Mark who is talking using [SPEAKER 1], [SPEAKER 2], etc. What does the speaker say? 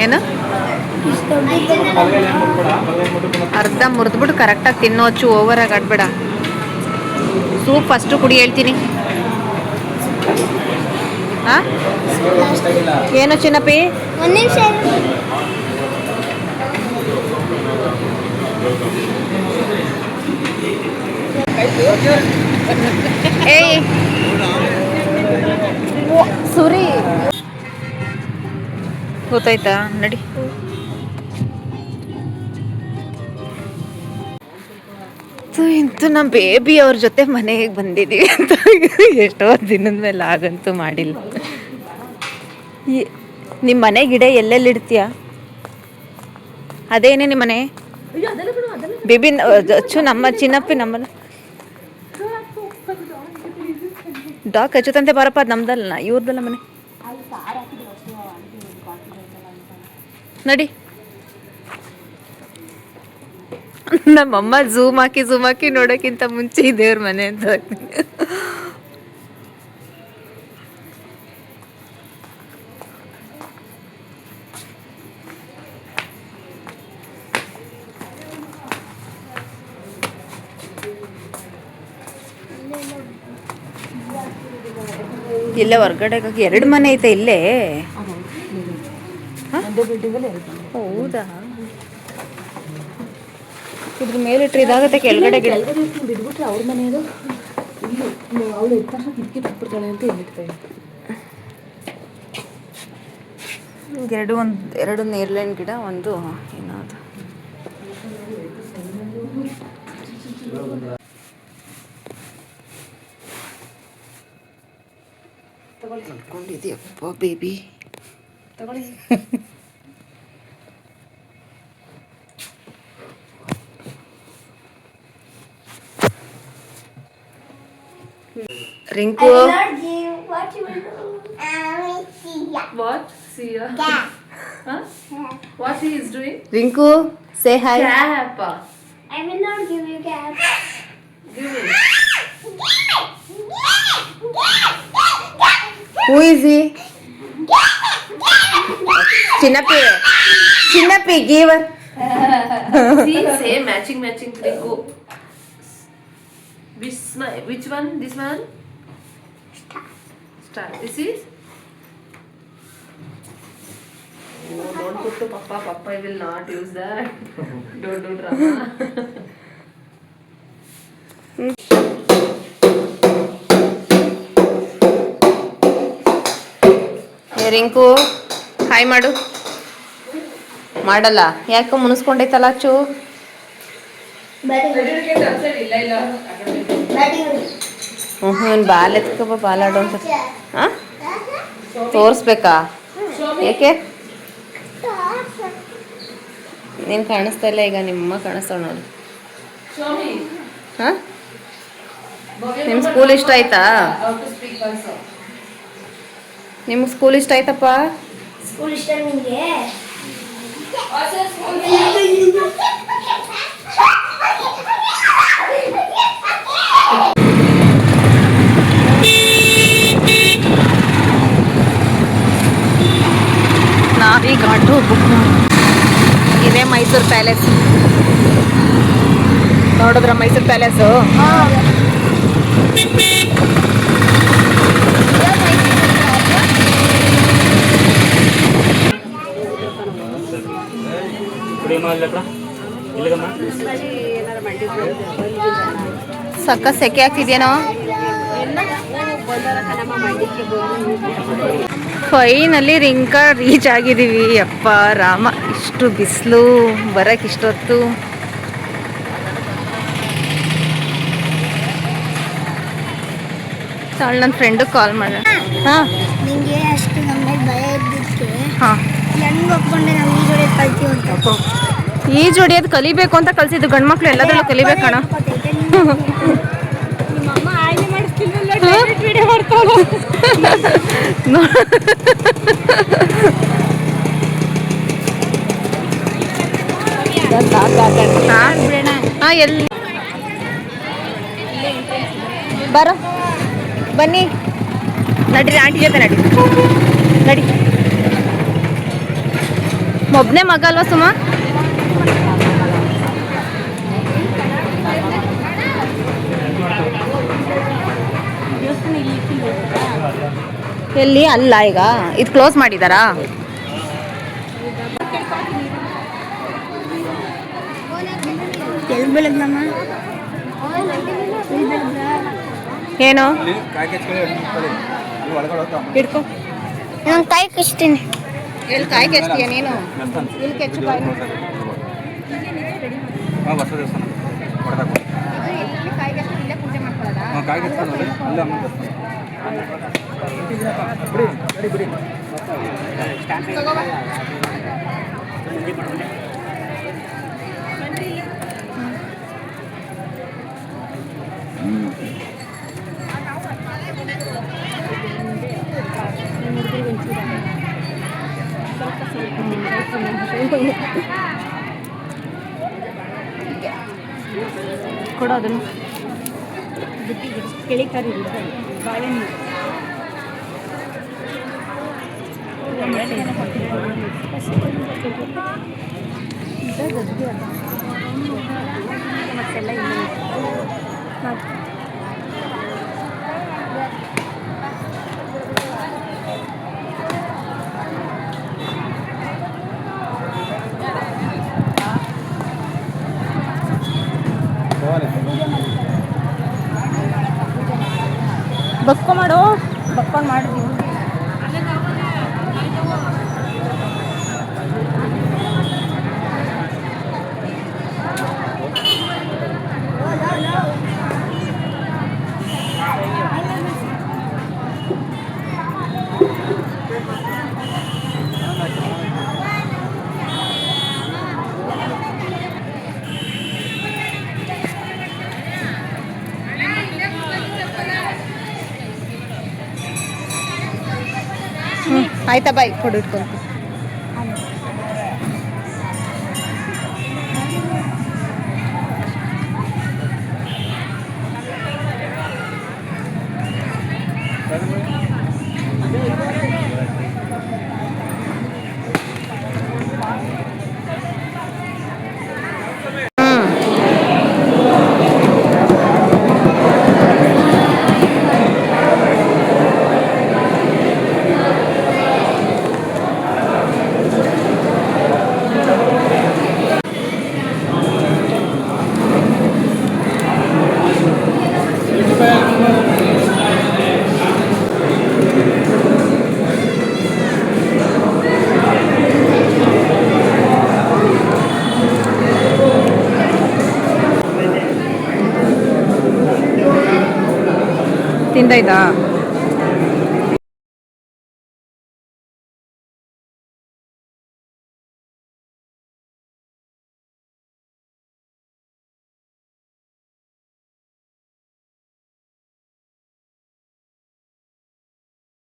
[SPEAKER 1] ಏನು ಅರ್ಧ ಮುರಿದ್ಬಿಟ್ಟು ಕರೆಕ್ಟಾಗಿ ತಿನ್ನೋಚು, ಓವರಾಗಿ ಆಡ್ಬೇಡ. ಸೂಪ್ ಫಸ್ಟು ಕುಡಿ ಹೇಳ್ತೀನಿ. ಹಾಂ ಏನು ಚಿನ್ನಪ್ಪಿ?
[SPEAKER 2] ಒಂದು ನಿಮಿಷ.
[SPEAKER 1] ಏಯ್ ಸುರಿ ಗೊತ್ತಾಯ್ತಾ? ನಡಿ. ಇಂತು ನಮ್ಮ ಬೇಬಿ ಅವ್ರ ಜೊತೆ ಮನೆಗೆ ಬಂದಿದ್ದೀವಿ ಅಂತ ಎಷ್ಟೋ ದಿನದ ಮೇಲೆ ಆಗಂತೂ ಮಾಡಿಲ್ಲ. ನಿಮ್ಮ ಮನೆ ಗಿಡ ಎಲ್ಲೆಲ್ಲಿ ಇಡ್ತೀಯ? ಅದೇನೇ ನಿಮ್ಮ ಮನೆ ಬೇಬಿ ಅಚ್ಚು? ನಮ್ಮ ಚಿನ್ನಪ್ಪಿ ನಮ್ಮನ್ನ ಡಾಕ್ ಹಚ್ಚುತ್ತಂತೆ ಬರಪ್ಪ. ಅದು ನಮ್ದಲ್ಲ, ಇವ್ರದಲ್ಲ ಮನೆ. ನಡಿ. ನಮ್ಮಮ್ಮ ಝೂಮ್ ಹಾಕಿ ನೋಡೋಕ್ಕಿಂತ ಮುಂಚೆ ದೇವ್ರ ಮನೆ ಅಂತ ಇಲ್ಲ ಹೊರ್ಗಡೆ ಎರಡು ಮನೆ ಐತೆ ಇಲ್ಲೇ. ಹೌದಾ? ಇದ್ರ ಮೇಲಿಟ್ರೆ ಇದಾಗುತ್ತೆ. ಕೆಳಗಡೆ ಗಿಡ
[SPEAKER 3] ಬಿಟ್ಬಿಟ್ರೆ ಅವ್ರ ಮನೆಯದು ಇಲ್ಲಿ ಅವಳು ಇರ್ತಾರ ಕಿಟಕಿ ಬಿಟ್ಬಿಡ್ತಾಳೆ ಅಂತ ಹೇಳಿರ್ತಾರೆ.
[SPEAKER 1] ಎರಡು ನೇರ್ಲೆನ್ ಗಿಡ, ಒಂದು ಏನಾದ್ರು ತಗೊಂಡಿದ್ಯಪ್ಪ ಬೇಬಿ.
[SPEAKER 3] ತಗೊಳ್ಳಿ.
[SPEAKER 1] Rinku
[SPEAKER 3] What? See ya. Huh? What he is doing?
[SPEAKER 1] Rinku say hi.
[SPEAKER 3] Cap.
[SPEAKER 2] I will not give you cap.
[SPEAKER 3] Give me.
[SPEAKER 1] Who is he? ಚಿನ್ನಪ್ಪಿ giver.
[SPEAKER 3] See, same matching. Go. Which one? This one? Star. This is? Oh, don't put to Papa. Papa will not use that. Don't do drama.
[SPEAKER 1] Rinku hi ಮಾಡು. ಮಾಡಲ್ಲ ಯಾಕೆ? ಮುನಿಸ್ಕೊಂಡೈತಲ್ಲ ಅಚ್ಚು. ಹ್ಞೂ ball ಎತ್ಕೊಬ, ಬಾಲಾಡು ಅಂತ. ಹಾಂ ತೋರಿಸ್ಬೇಕಾ? ಯಾಕೆ ನೀನು ಕಾಣಿಸ್ತಾ ಇಲ್ಲ ಈಗ? ನಿಮ್ಮಮ್ಮ ಕಾಣಿಸ್ತಾಳ ನೋಡಿ. ಹಾಂ ನಿಮ್ಮ ಸ್ಕೂಲ್ ಇಷ್ಟ ಆಯ್ತಾ? ನಿಮ್ಗೆ ಸ್ಕೂಲ್ ಇಷ್ಟ ಆಯ್ತಪ್ಪ?
[SPEAKER 2] ಸ್ಕೂಲ್ ಇಷ್ಟ ನಿಮಗೆ?
[SPEAKER 1] ನಾವೀಗ ಆಟೋ ಬುಕ್ ಮಾಡಿ ಇದೇ ಮೈಸೂರು ಪ್ಯಾಲೇಸ್. ನೋಡಿದ್ರ ಮೈಸೂರು ಪ್ಯಾಲೇಸು? ಸಕ್ಕ ಸೆಕೆ ಆಗ್ತಿದ್ಯೇನೋ. ಫೈನಲ್ಲಿ ರಿಂಕಾ ರೀಚ್ ಆಗಿದ್ದೀವಿ. ಅಪ್ಪ ರಾಮ, ಇಷ್ಟು ಬಿಸಿಲು ಬರಕ್ಕೆ ಇಷ್ಟೊತ್ತು. ತಾಳು ನನ್ನ ಫ್ರೆಂಡಿಗೆ ಕಾಲ್ ಮಾಡೋಣ. ಹಾಂ
[SPEAKER 2] ನಿಮಗೆ ಅಷ್ಟು ನಮ್ಮ ಮೇಲೆ ಭಯ ಇದ್ದಕ್ಕೆ
[SPEAKER 1] ಹಾಂ
[SPEAKER 2] ಹೆಂಗೆ ಒಪ್ಕೊಂಡೆ ನಾವು ಈ ಜೋಡಿ ಕಲ್ತೀವಿ ಅಂತ.
[SPEAKER 1] ಈ ಜೋಡಿ ಅದು ಕಲಿಬೇಕು ಅಂತ ಕಲಿಸಿದ್ದು. ಗಂಡು ಮಕ್ಳು ಎಲ್ಲದರಲ್ಲೂ ಕಲಿಬೇಕಣ.
[SPEAKER 2] ನಿಮ್ಮಮ್ಮ ಆಯ್ಕೆ ಮಾಡಿಸ್ತಿಲ್ವಲ್ಲ, ಡೈರೆಕ್ಟ್ ವಿಡಿಯೋ ಮಾಡ್ತಾಳೆ.
[SPEAKER 1] ಹಾಂ ಎಲ್ಲಿ ಬರೋ ಬನ್ನಿ, ನಡ್ರಿ ಆಂಟಿ ಜೊತೆ ನಡಿ. ಒಬ್ಬನೇ ಮಗ ಅಲ್ವಾ ಸುಮ? ಎಲ್ಲಿ ಅಲ್ಲ ಈಗ ಇದು ಕ್ಲೋಸ್ ಮಾಡಿದಾರಾ?
[SPEAKER 2] ಎಲ್ಲಿ ಬೆಳಗ್ನಮ್ಮ
[SPEAKER 1] ಏನು ಹಿಡ್ಕೊ.
[SPEAKER 2] ನಾನು ಕೈ ಕಿಸ್ತೀನಿ.
[SPEAKER 1] ಎಲ್ಲಿ ಕಾಯಿ ಕೆಚ್ತೀಯ ನೀನು? ಇಲ್ಲಿ ಕೆಚ್ಚು ಕಾಯಿ. ಇಲ್ಲೇ ಪೂಜೆ ಮಾಡ್ಕೊಳ್ಳೋದಾ? ಕೊಡು ಅದನ್ನು. ಕೆಳಿಕಾರಿ ಬಾಳೆಹಣ್ಣು ಬಕ್ಕು ಮಾಡು. ಬಕ್ಕೊಂಡು ಮಾಡಿದ್ವಿ. ಆಯ್ತಾ ಬಾಯ್ ಕೊಡು ಇಟ್ಕೊಂತ. ತಿಂದಾಯ್ತಾ?